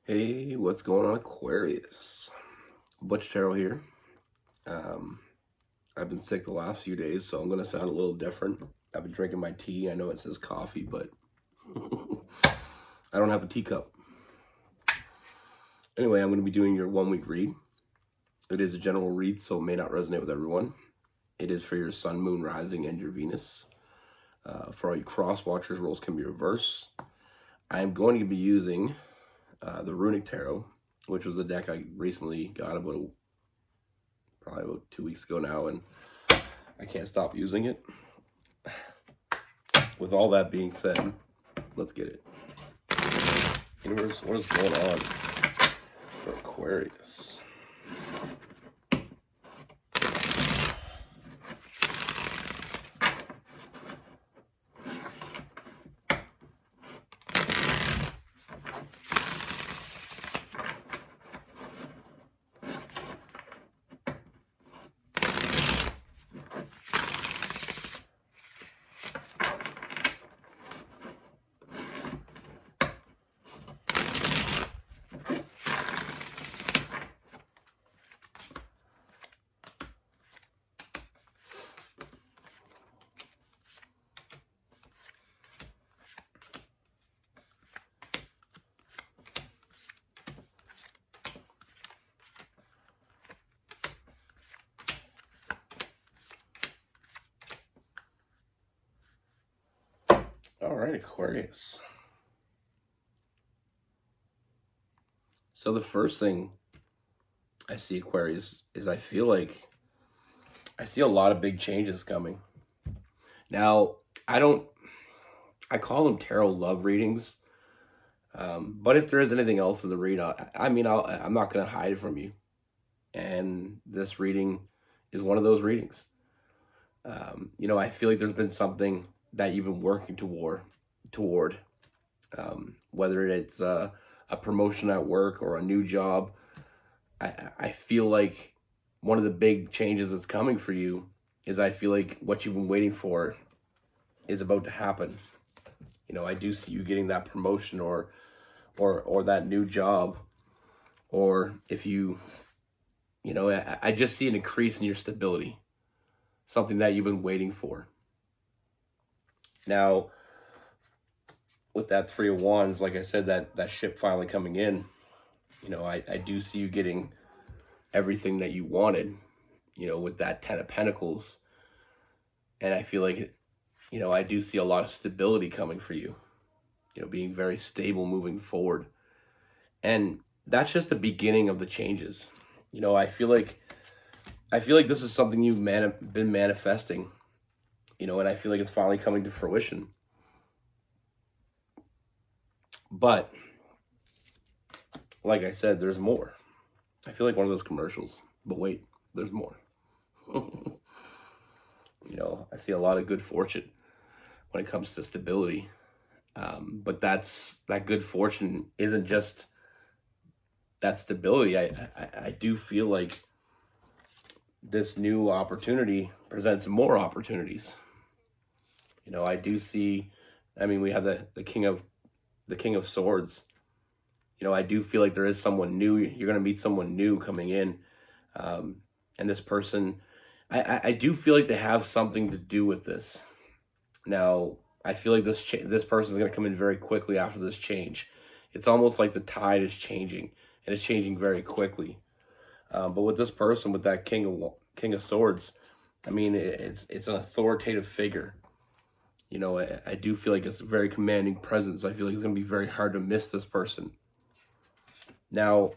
Hey, what's going on, Aquarius? Butch Tarot here. Um, I've been sick the last few days, so I'm going to sound a little different. I've been drinking my tea. I know it says coffee, but I don't have a teacup. Anyway, I'm going to be doing your 1 week read. It is a general read, so it may not resonate with everyone. It is for your sun, moon, rising, and your Venus. For all you cross watchers, roles can be reversed. I am going to be using the Runic Tarot, which was a deck I recently got probably about 2 weeks ago now, and I can't stop using it. With all that being said, let's get it. Universe, what is going on for Aquarius? All right, Aquarius. So the first thing I see, Aquarius, is I feel like I see a lot of big changes coming. Now, I call them tarot love readings. But if there is anything else in the read, I'm not going to hide it from you. And this reading is one of those readings. I feel like there's been something that you've been working toward, whether it's a promotion at work or a new job. I feel like one of the big changes that's coming for you is I feel like what you've been waiting for is about to happen. I do see you getting that promotion or that new job, or if I just see an increase in your stability, something that you've been waiting for. Now, with that Three of Wands, like I said, that ship finally coming in, I do see you getting everything that you wanted, with that Ten of Pentacles. And I feel like, I do see a lot of stability coming for you, being very stable moving forward. And that's just the beginning of the changes. I feel like this is something you've been manifesting, and I feel like it's finally coming to fruition. But like I said, there's more. I feel like one of those commercials, but wait, there's more. I see a lot of good fortune when it comes to stability. But that good fortune isn't just that stability. I do feel like this new opportunity presents more opportunities. I do see, we have the King of Swords. I do feel like there is someone new. You're going to meet someone new coming in. And this person, I do feel like they have something to do with this. Now, I feel like this person is going to come in very quickly after this change. It's almost like the tide is changing, and it's changing very quickly. But with this person, with that King of Swords, it's an authoritative figure. I do feel like it's a very commanding presence. I feel like it's going to be very hard to miss this person. Now,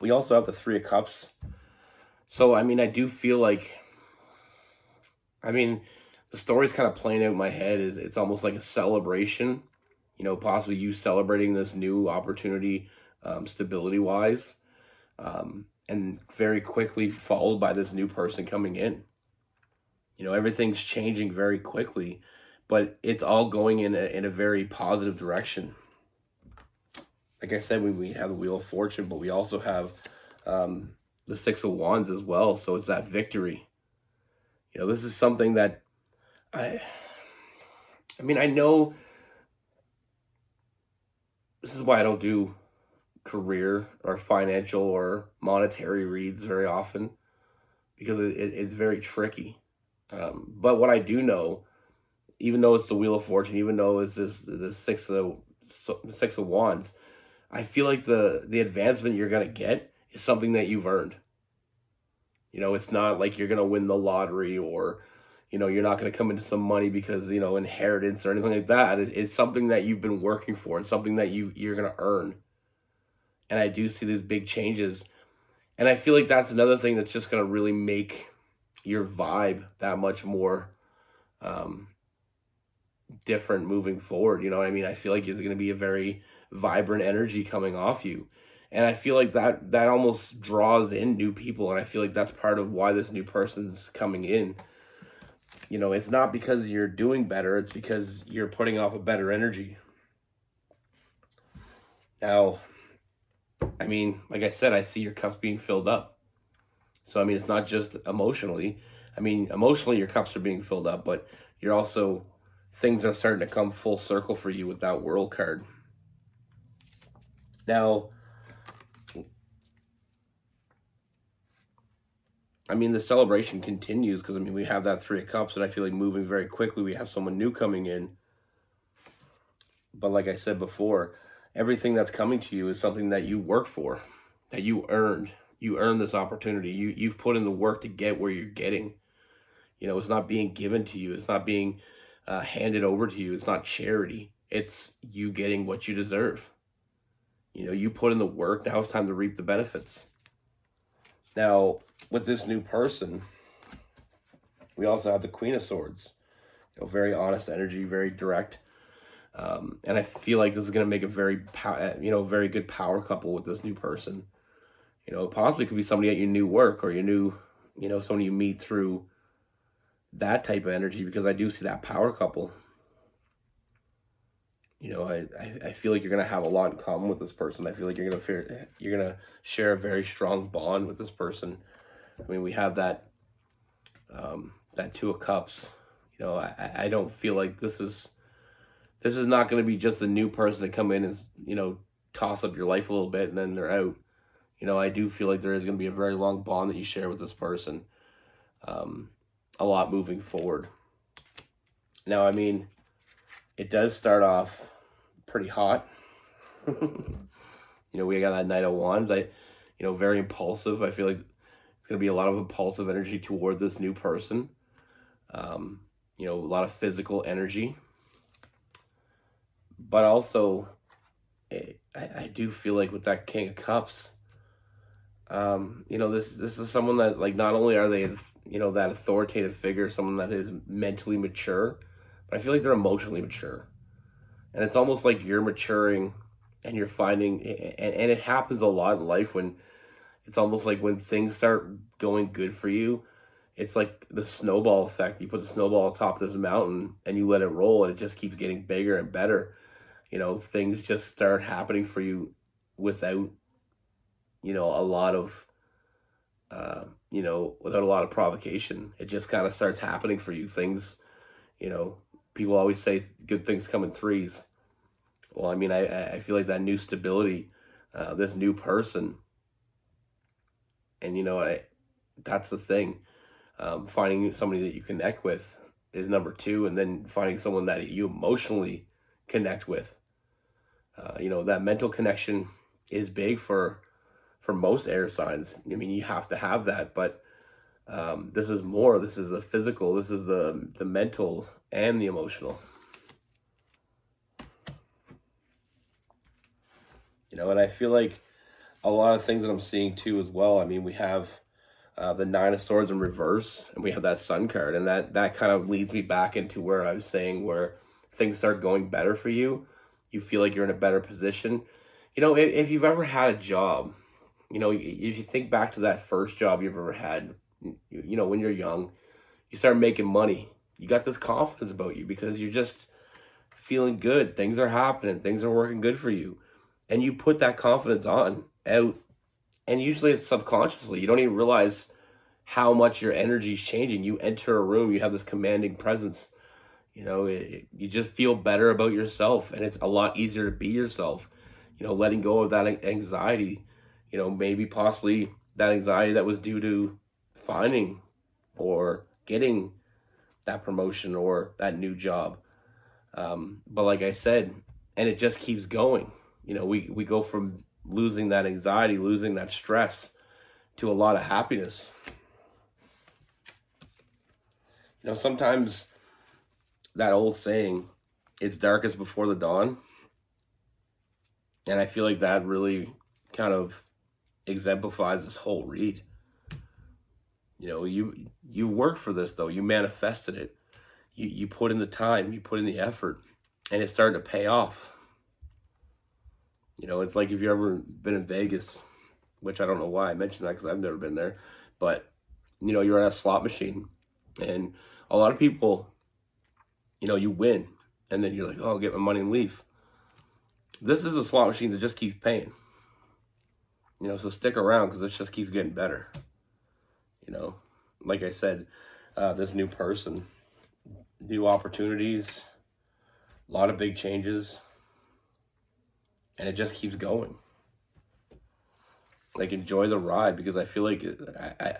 we also have the Three of Cups. So, I do feel like, the story's kind of playing out in my head. It's almost like a celebration, possibly you celebrating this new opportunity, stability-wise, and very quickly followed by this new person coming in. Everything's changing very quickly, but it's all going in a very positive direction. Like I said, we have the Wheel of Fortune, but we also have the Six of Wands as well. So it's that victory. This is something that I know this is why I don't do career or financial or monetary reads very often because it's very tricky. But what I do know, even though it's the Wheel of Fortune, even though it's the Six of Wands, I feel like the advancement you're gonna get is something that you've earned. It's not like you're gonna win the lottery, or you're not gonna come into some money because inheritance or anything like that. It's something that you've been working for. It's something that you're gonna earn. And I do see these big changes, and I feel like that's another thing that's just gonna really make your vibe that much more um, different moving forward. You know what I mean? I feel like it's going to be a very vibrant energy coming off you. And I feel like that almost draws in new people. And I feel like that's part of why this new person's coming in. It's not because you're doing better, it's because you're putting off a better energy. Now, I mean, like I said, I see your cups being filled up. So, I mean, it's not just emotionally. I mean, emotionally, your cups are being filled up, but you're also, things are starting to come full circle for you with that World card. Now, I mean, the celebration continues because, I mean, we have that Three of Cups, and I feel like moving very quickly. We have someone new coming in. But like I said before, everything that's coming to you is something that you work for, that you earned. You earned this opportunity. You've put in the work to get where you're getting. It's not being given to you. It's not being handed over to you. It's not charity. It's you getting what you deserve. You put in the work. Now it's time to reap the benefits. Now, with this new person, we also have the Queen of Swords. Very honest energy, very direct. And I feel like this is going to make a very good power couple with this new person. Possibly could be somebody at your new work, or your new, someone you meet through that type of energy, because I do see that power couple. I feel like you're gonna have a lot in common with this person. I feel like you're gonna share a very strong bond with this person. I mean, we have that Two of Cups. I don't feel like this is not going to be just a new person to come in and toss up your life a little bit and then they're out. I do feel like there is going to be a very long bond that you share with this person, a lot moving forward. Now, I mean, it does start off pretty hot. We got that Knight of Wands. Very impulsive. I feel like it's going to be a lot of impulsive energy toward this new person. A lot of physical energy. But also, I do feel like with that King of Cups, this is someone that, like, not only are they, that authoritative figure, someone that is mentally mature, but I feel like they're emotionally mature. And it's almost like you're maturing and you're finding, and it happens a lot in life when it's almost like when things start going good for you, it's like the snowball effect. You put the snowball on top of this mountain and you let it roll, and it just keeps getting bigger and better. Things just start happening for you without, a lot of, without a lot of provocation. It just kind of starts happening for you. Things, people always say good things come in threes. Well, I mean, I feel like that new stability, this new person, and that's the thing. Finding somebody that you connect with is number two, and then finding someone that you emotionally connect with. That mental connection is big for most air signs. I mean, you have to have that, but this is more. This is the physical. This is the mental and the emotional. And I feel like a lot of things that I'm seeing too as well. I mean, we have the Nine of Swords in reverse, and we have that Sun card, and that kind of leads me back into where I was saying, where things start going better for you. You feel like you're in a better position. If you've ever had a job, if you think back to that first job you've ever had, when you're young, you start making money. You got this confidence about you because you're just feeling good. Things are happening. Things are working good for you. And you put that confidence out, and usually it's subconsciously. You don't even realize how much your energy is changing. You enter a room, you have this commanding presence. You just feel better about yourself, and it's a lot easier to be yourself. letting go of that anxiety, maybe possibly that anxiety that was due to finding or getting that promotion or that new job. But like I said, and it just keeps going. We go from losing that anxiety, losing that stress, to a lot of happiness. Sometimes that old saying, it's darkest before the dawn. And I feel like that really kind of exemplifies this whole read. You work for this though. You manifested it. You put in the time, you put in the effort, and it's starting to pay off. It's like if you've ever been in Vegas, which I don't know why I mentioned that because I've never been there, but you're at a slot machine, and a lot of people, you win, and then you're like, oh, I'll get my money and leave. This is a slot machine that just keeps paying. So stick around because it just keeps getting better. Like I said, this new person, new opportunities, a lot of big changes, and it just keeps going. Like, enjoy the ride, because I feel like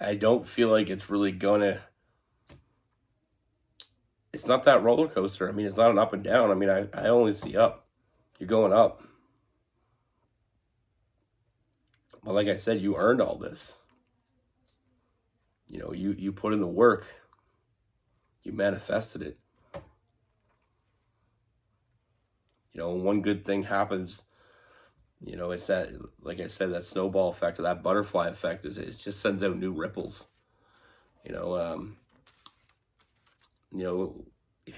I don't feel like it's really gonna. It's not that roller coaster. I mean, it's not an up and down. I mean, I only see up. You're going up. But like I said, you earned all this. You put in the work. You manifested it. And one good thing happens, it's that, like I said, that snowball effect, or that butterfly effect, is it just sends out new ripples. If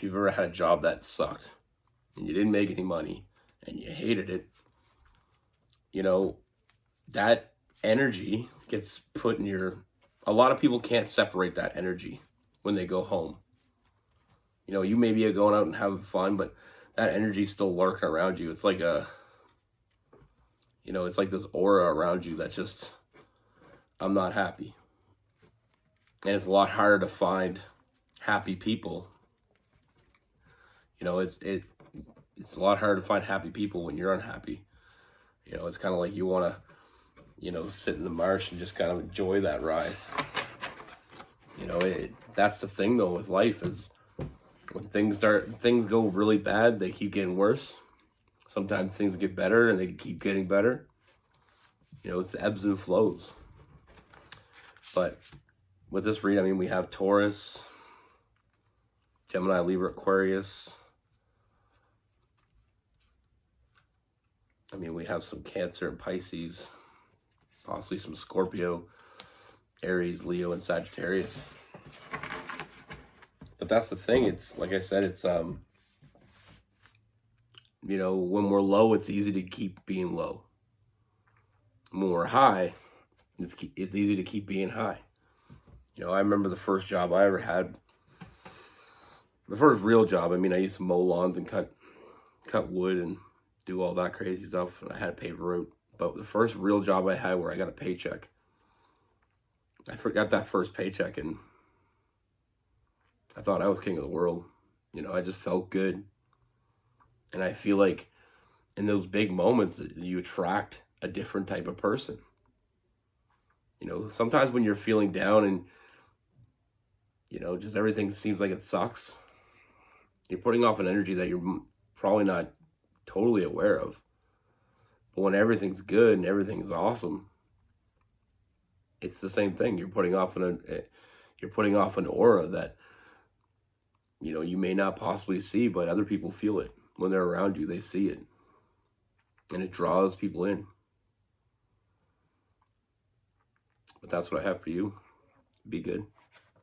you've ever had a job that sucked and you didn't make any money and you hated it, that energy gets put in a lot of people can't separate that energy when they go home. You may be going out and having fun, but that energy is still lurking around you. It's like it's like this aura around you that just, I'm not happy. And it's a lot harder to find happy people. It's a lot harder to find happy people when you're unhappy. It's kind of like you want to, sit in the marsh and just kind of enjoy that ride. That's the thing though with life, is when things go really bad, they keep getting worse. Sometimes things get better and they keep getting better. It's the ebbs and flows. But with this read, I mean, we have Taurus, Gemini, Libra, Aquarius. I mean, we have some Cancer and Pisces, possibly some Scorpio, Aries, Leo, and Sagittarius. But that's the thing. It's like I said, it's when we're low, it's easy to keep being low. When we're high, it's easy to keep being high. I remember the first job I ever had, the first real job. I mean, I used to mow lawns and cut wood and do all that crazy stuff, and I had a paper route. But the first real job I had where I got a paycheck, I forgot that first paycheck, and I thought I was king of the world. I just felt good. And I feel like in those big moments, you attract a different type of person. Sometimes when you're feeling down and, just everything seems like it sucks, you're putting off an energy that you're probably not totally aware of. But when everything's good and everything's awesome, it's the same thing. You're putting off an aura that, you may not possibly see, but other people feel it. When they're around you, they see it. And it draws people in. But that's what I have for you. Be good.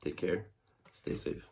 Take care. Stay safe.